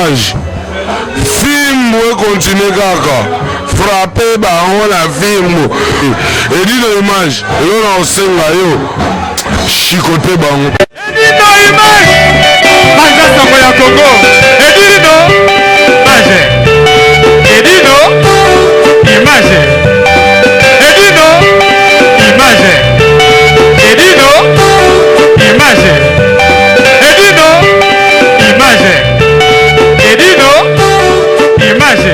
image. Film continue kaka. Frapper bango la film. Et dit de image. Et on ensenga yo. Chicoté bango. Et dit no image. Maja Samoya Congo. Et dit no. Maja. Et dit no. Image. Et dit no. Image. Et dit no. Image. Et dit no. Image. Et dit no. Image.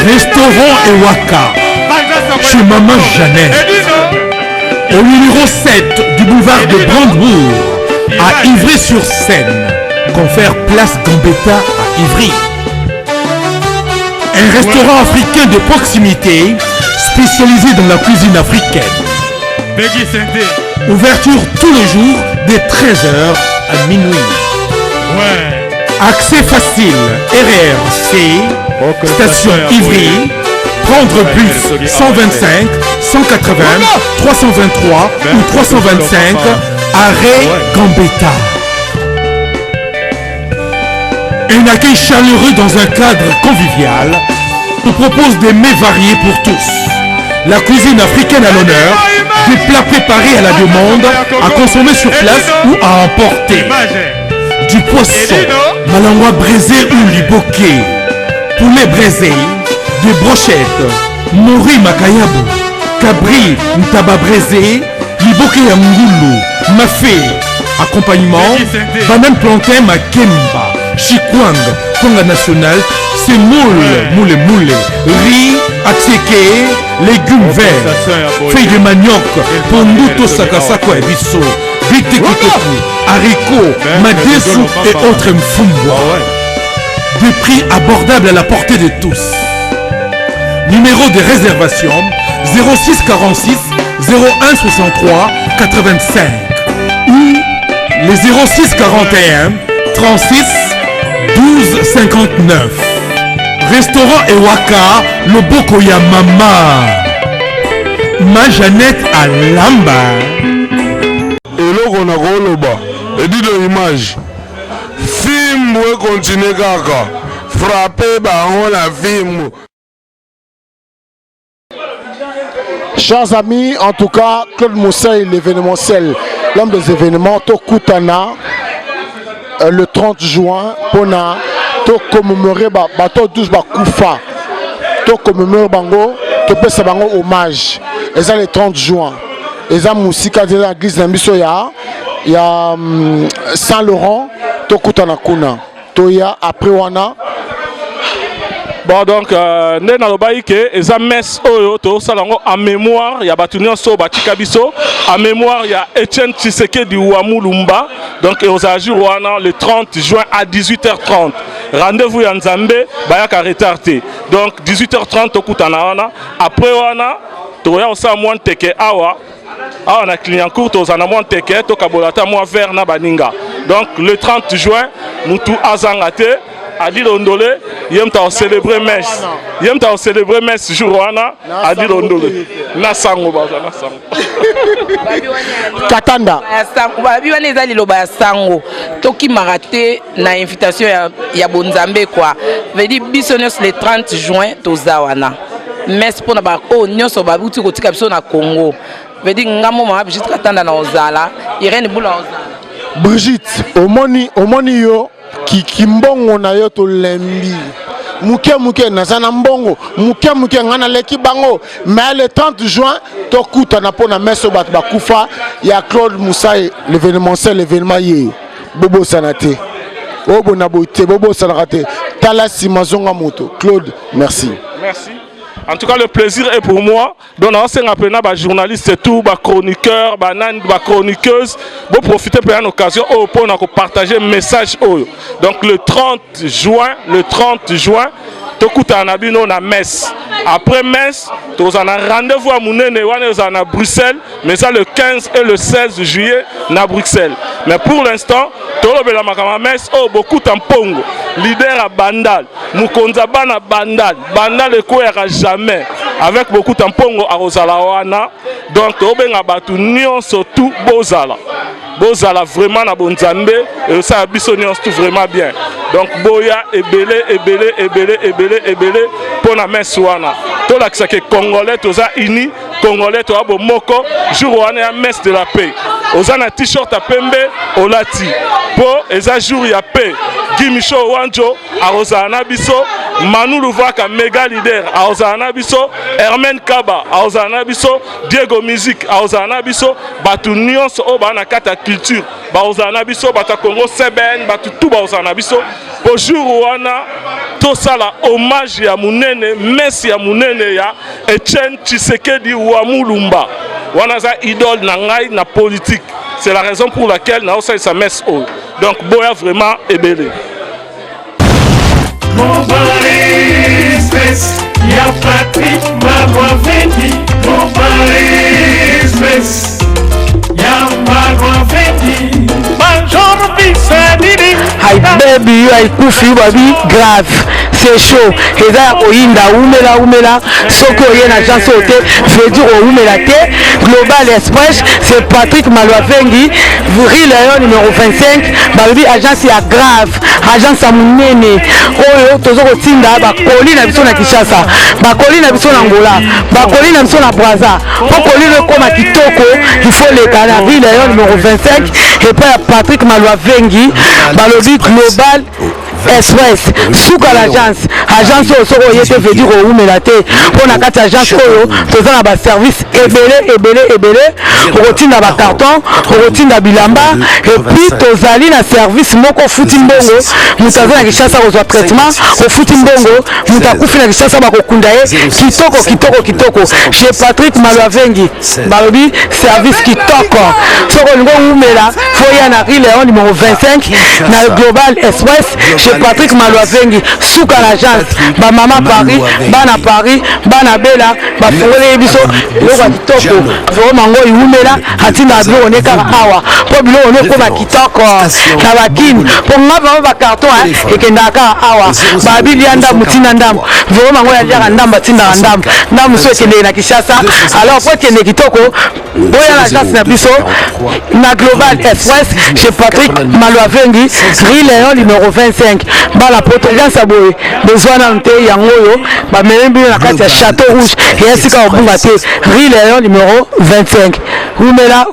Restaurant Ewaka, chez Maman Jeannette, au numéro 7 du boulevard de Brandebourg, à Ivry-sur-Seine, confère place Gambetta à Ivry. Un restaurant africain de proximité, spécialisé dans la cuisine africaine. Ouverture tous les jours de 13h à minuit. Accès facile, RRC, station Ivry, prendre bus 125, 180, 323 ou 325, arrêt Gambetta. Un accueil chaleureux dans un cadre convivial nous propose des mets variés pour tous. La cuisine africaine à l'honneur, des plats préparés à la demande, à consommer sur place ou à emporter. Du poisson, malangwa braisé ou liboké, poulet braisé, des brochettes, mori makayabu, cabri ntaba braisé, liboké ya ngulu, mafé, accompagnement, banane plantain makemba, chikwang, konga national, c'est moule, riz, atsieke, légumes verts, feuilles de manioc, ponduto sakasako et bisso, bitekiteku, haricots, madesu et autres mfumbwa. Des prix abordables à la portée de tous. Numéro de réservation 06 46 01 63 85 ou les 06 41 36 12 59. Restaurant Ewaka, Loboko ya Mama. Ma Jeannette à Lamba. Et là on a goloba. Et dit de l'image. Film continue kaka. Frapper bango la film. Chers amis, en tout cas, Claude Moussaï, l'événementiel, l'homme des événements, Tokutana, le 30 juin, Pona, to commémorer bateau 12 Koufa, to commémorer bango, to pesa bango hommage. Et ça le 30 juin. Et ça musique de l'église Nambiso ya Saint-Laurent, to kutana kuna. To ya après wana. Bon donc nena lobaïke eza messe oyo to salango en mémoire ya batunyo so batika biso en mémoire ya Etienne Tshisekedi Ouamulumba donc aux jours wana le 30 juin à 18h30 rendez-vous ya Nzambe bayaka retardé donc 18h30 tokutana wana après wana toya osa mwa teke awa na client court tozana mwa teke to kabolata mwa verre na baninga donc le 30 juin mutu azangate Adi Londole, yemta célébrer messe. Yemta célébrer messe jour wana Adi Londole. Na sango baza na sango. Katanda. Babi wana ezali loba ya sango. Toki marate na invitation ya Bonzambe quoi. Vedi bisonos le 30 juin tozawana. Messe pona ba o nyoso babuti kotika biso na Congo. Vedi ngamo ma Brigitte Katanda na ozala. Irene Bula ozala. Brigitte, omoni yo kimbongo na yo to lembi muke nazana mbongo muke ngana leki bango mais le 30 juin to kuta na pona meso bat bakufa ya Claude Moussaï l'événementiel l'événement yé bobo sanate obo na boité bobo sanate tala simazonga moto Claude merci en tout cas le plaisir est pour moi donc on s'est rappelé na ba journaliste et tout ba chroniqueur ba chroniqueuse pour profiter pour une occasion pour partager message donc le 30 juin tokuta na bino na messe après messe tous on a rendez-vous à Mounene on à Bruxelles mais ça le 15 et le 16 juillet na Bruxelles mais pour l'instant tolobela makama messe beaucoup tampongo leader à Bandal mukonza bana Bandal le ko jamais avec beaucoup de tampongo à Rosalawana. Donc, tobenga batu nyonso tout bozala. Bozala vraiment na bonzambe et ça biso nyonso tout vraiment bien. Donc, boya ebele pour la messe wana. Tout l'accès que Congolais, toza uni, Congolais, toza bomoko, jour wana ya messe de la paix. Oza na t-shirt à pembe, olati. Po, eza jour ya paix. Gimisho Wanjo, a Rosana Biso, Manu Louvaka, méga leader, a Rosana Biso, Hermen Kaba, a Rosana Biso, Diego Music, a Rosana Biso, Batu Nyons, Obana Kata Culture, Baozana Biso, Bata Congo Seben, Batu tout Baozana Biso. Pour jour wana, tout ça la hommage ya Munene, merci ya Munene ya Etienne Tshisekedi Ouamulumba. Wana za idole na ngai na politique. C'est la raison pour laquelle nous avons sa messe haut. Donc, Boya vraiment est belé. Mon Paris Express, il y a Patrick Marois Vendi. Mon Paris Express, il y a Marois Vendi. Bonjour, Bissadini. Hi baby, I kufi baby grave. C'est chaud. Et là, Oinda, Oumela, Soko Yen agence hôtel, veut dire Oumela T, Global Express, c'est Patrick Malouavengi, Vril Léon numéro 25, Baby agence à grave, agence à Mounene, Oyo, Tozoro Tinda, Bakoli na biso na Kinshasa, Bakoli na biso na Angola, Bakoli na biso na Brazza, Bakoli le comme à Kitoko, il faut les canards, Vril Léon numéro 25, et puis Patrick Malouavengi, Balobi Global Express, Souka l'agence, agence au Soro Yete veut dire au Oumelaté, pour la carte agence Oyo, faisant la service ebele, routine à carton, routine à bilamba, et puis tozali na service moko futimbongo, mutaza na kishasa au traitement, au futimbongo, mutakufi na kishasa bakokundaye, kitoko, chez Patrick Malouavengi, Balobi, service kitoko, Soro Ngo Oumela, Foya na Léon numéro 25, na Global Express, chez Patrick Malouavengi, Souka l'agence, ba Mama Paris, Bana Paris, Bana Bella, ba Fongole Biso, Loka Kitoko, Vero Mango Iumela, Hatina Bilo on est car awa, pour Bilo on est comme à Kitoko, Navakin, pour moi va carton, et Kendaka awa, Babi Lianda Moutina Ndam, Vero Mango Yadia Ndam, Batina Ndam, Ndam Souke na Kishasa, alors pour qu'il y ait Kitoko, Boya l'agence na Biso, na Global Express, chez Patrick Malouavengi, Léon numéro 25. Bala potagance à boy, besoin d'un thé yangoyo, ba melembi na kati ya Château Rouge, et ainsi qu'au Bungate, Léon numéro 25. Oumela.